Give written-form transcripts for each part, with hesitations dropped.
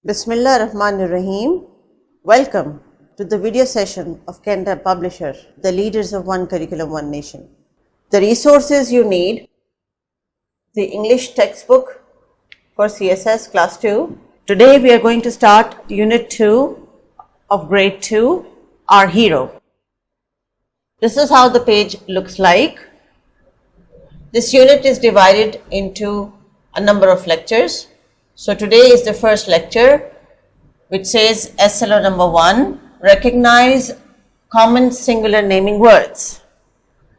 Bismillah Rahman Rahim. Welcome to the video session of Cantab Publisher, the leaders of One Curriculum, One Nation. The resources you need: the English textbook for CSS Class 2. Today we are going to start Unit 2 of Grade 2, Our Hero. This is how the page looks like. This unit is divided into a number of lectures. So today is the first lecture, which says SLO number 1, recognize common singular naming words.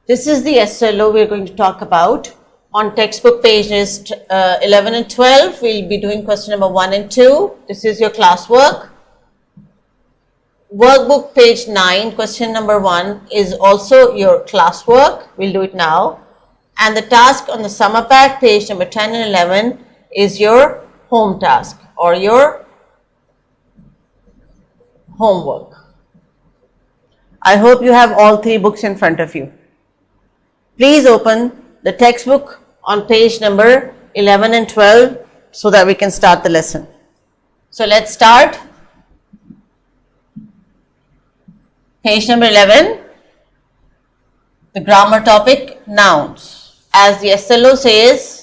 This is the SLO we are going to talk about. On textbook pages 11 and 12, we'll be doing question number 1 and 2. This is your classwork. Workbook page 9, question number 1 is also your classwork. We'll do it now. And the task on the summer pack, page number 10 and 11, is your home task or your homework. I hope you have all three books in front of you. Please open the textbook on page number 11 and 12 so that we can start the lesson. So let's start. Page number 11, the grammar topic, nouns. As the SLO says,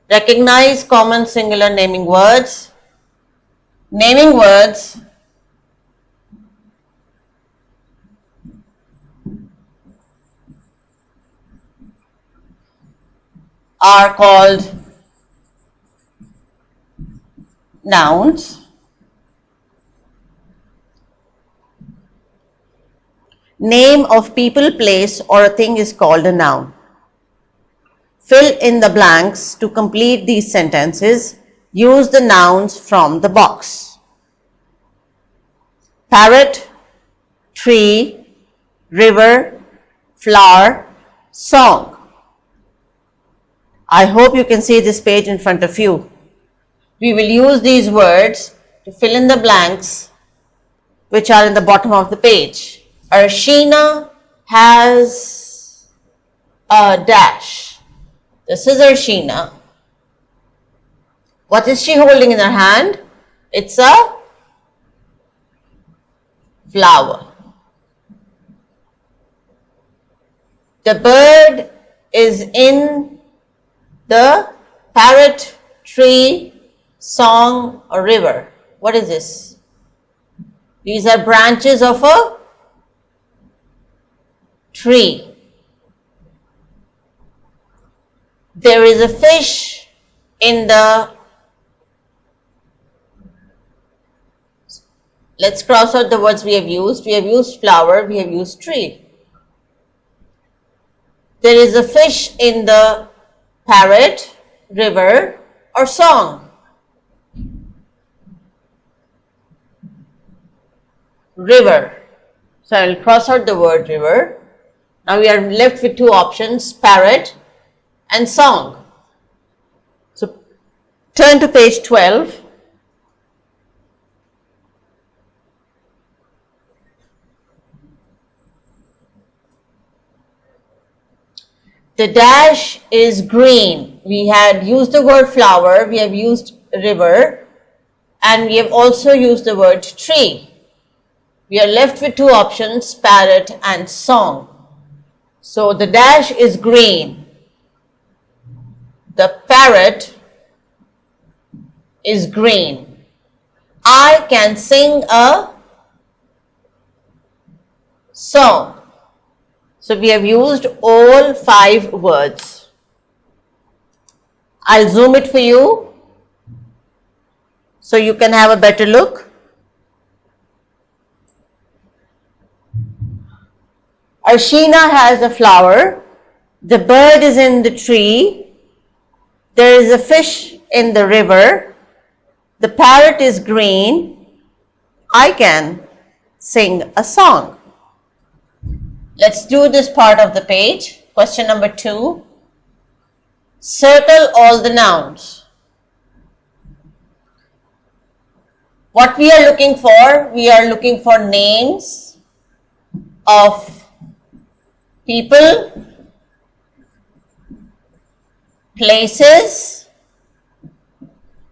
recognize common singular naming words. Naming words are called nouns. Name of people, place, or a thing is called a noun. Fill in the blanks to complete these sentences. Use the nouns from the box. Parrot, tree, river, flower, song. I hope you can see this page in front of you. We will use these words to fill in the blanks which are in the bottom of the page. Arshina has a dash. This is Arshina. What is she holding in her hand? It's a flower. The bird is in the parrot, tree, song, or river. What is this? These are branches of a tree. There is a fish in the, let's cross out the words we have used. We have used flower, we have used tree. There is a fish in the parrot, river, or song. River. So I will cross out the word river. Now we are left with two options, parrot and song. So turn to page 12. The dash is green. We had used the word flower, we have used river, and we have also used the word tree. We are left with two options, parrot and song. So the dash is green. The parrot is green. I can sing a song. So we have used all 5 words. I'll zoom it for you so you can have a better look. Arshina has a flower. The bird is in the tree. There is a fish in the river. The parrot is green. I can sing a song. Let's do this part of the page. Question number 2. Circle all the nouns. What we are looking for names of people, places,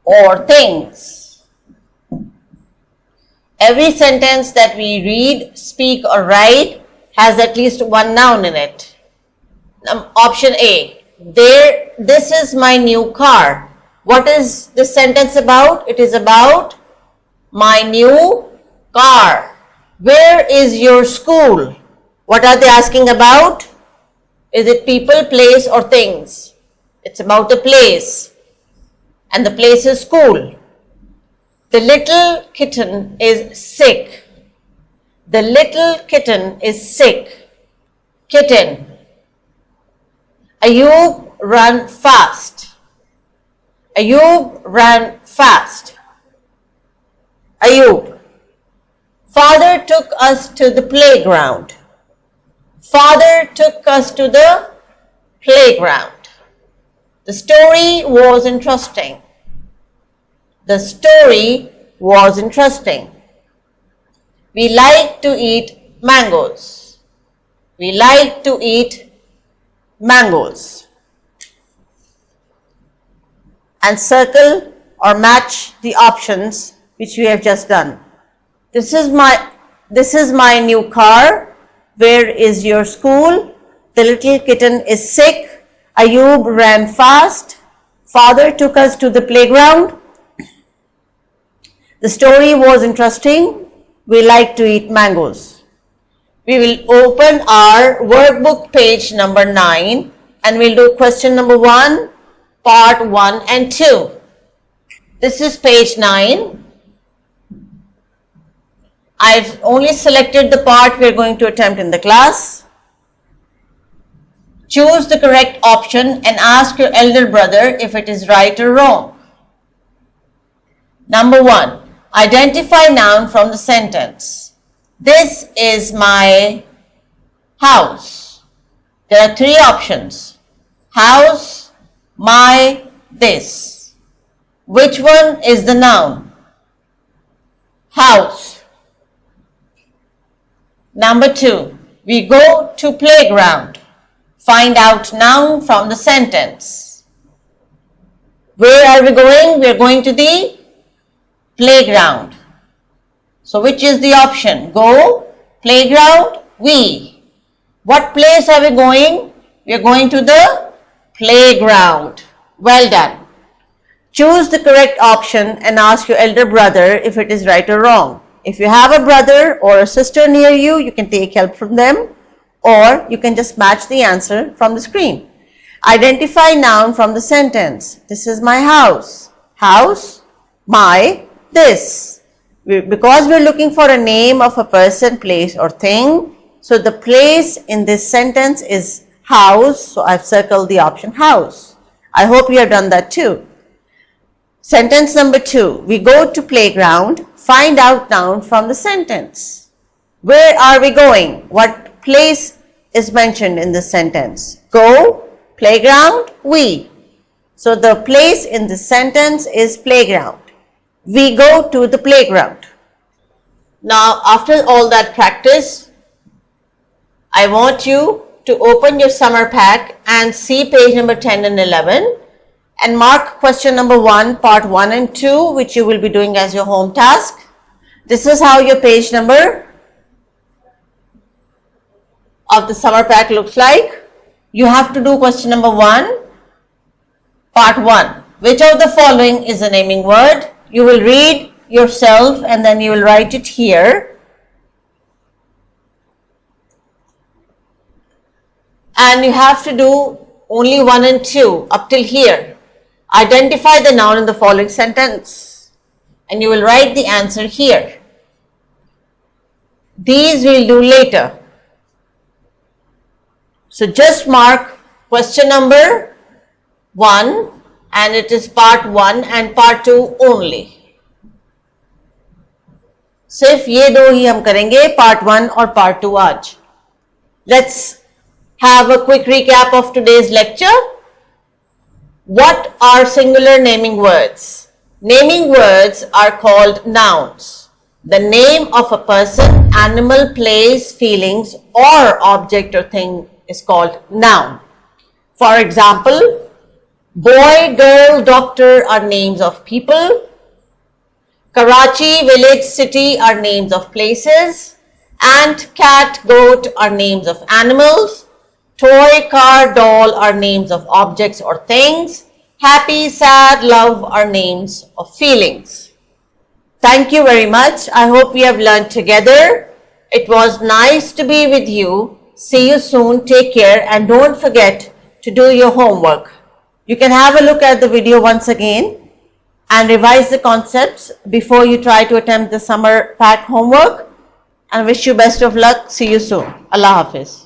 or things. Every sentence that we read, speak or write has at least one noun in it. Option A, this is my new car. What is this sentence about? It is about my new car. Where is your school? What are they asking about? Is it people, place or things? It's about the place, and the place is school. The little kitten is sick. The little kitten is sick. Kitten. Ayub ran fast. Ayub ran fast. Ayub. Father took us to the playground. Father took us to the playground. The story was interesting. The story was interesting. We like to eat mangoes. We like to eat mangoes. And circle or match the options which we have just done. This is my new car. Where is your school? The little kitten is sick. Ayub ran fast. Father took us to the playground. The story was interesting. We like to eat mangoes. We will open our workbook page number 9 and we'll do question number 1, part 1 and 2. This is page 9. I've only selected the part we're going to attempt in the class. Choose the correct option and ask your elder brother if it is right or wrong. Number 1. Identify noun from the sentence. This is my house. There are 3 options. House, my, this. Which one is the noun? House. Number 2. We go to playground. Find out noun from the sentence. Where are we going? We are going to the playground. So which is the option? Go, playground, we. What place are we going? We are going to the playground. Well done. Choose the correct option and ask your elder brother if it is right or wrong. If you have a brother or a sister near you, you can take help from them, or you can just match the answer from the screen. Identify noun from the sentence. This is my house. House, my, this. Because we're looking for a name of a person, place or thing, so the place in this sentence is house, so I've circled the option house. I hope you have done that too. Sentence number 2. We go to playground. Find out noun from the sentence. Where are we going? What place is mentioned in this sentence? Go, playground, we. So the place in this sentence is playground. We go to the playground. Now, after all that practice, I want you to open your summer pack and see page number 10 and 11 and mark question number 1, part 1 and 2, which you will be doing as your home task. This is how your page number of the summer pack looks like. You have to do question number 1, part 1. Which of the following is a naming word? You will read yourself and then you will write it here. And you have to do only 1 and 2 up till here. Identify the noun in the following sentence and you will write the answer here. These we'll do later. So just mark question number 1 and it is part 1 and part 2 only. सिर्फ ये दो ही हम करेंगे, part 1 और part 2 आज. Let's have a quick recap of today's lecture. What are singular naming words? Naming words are called nouns. The name of a person, animal, place, feelings or object or thing is called noun. For example, boy, girl, doctor are names of people. Karachi, village, city are names of places. Ant, cat, goat are names of animals. Toy, car, doll are names of objects or things. Happy, sad, love are names of feelings. Thank you very much. I hope we have learned together. It was nice to be with you. See you soon. Take care and don't forget to do your homework. You can have a look at the video once again and revise the concepts before you try to attempt the summer pack homework, and wish you best of luck. See you soon. Allah Hafiz.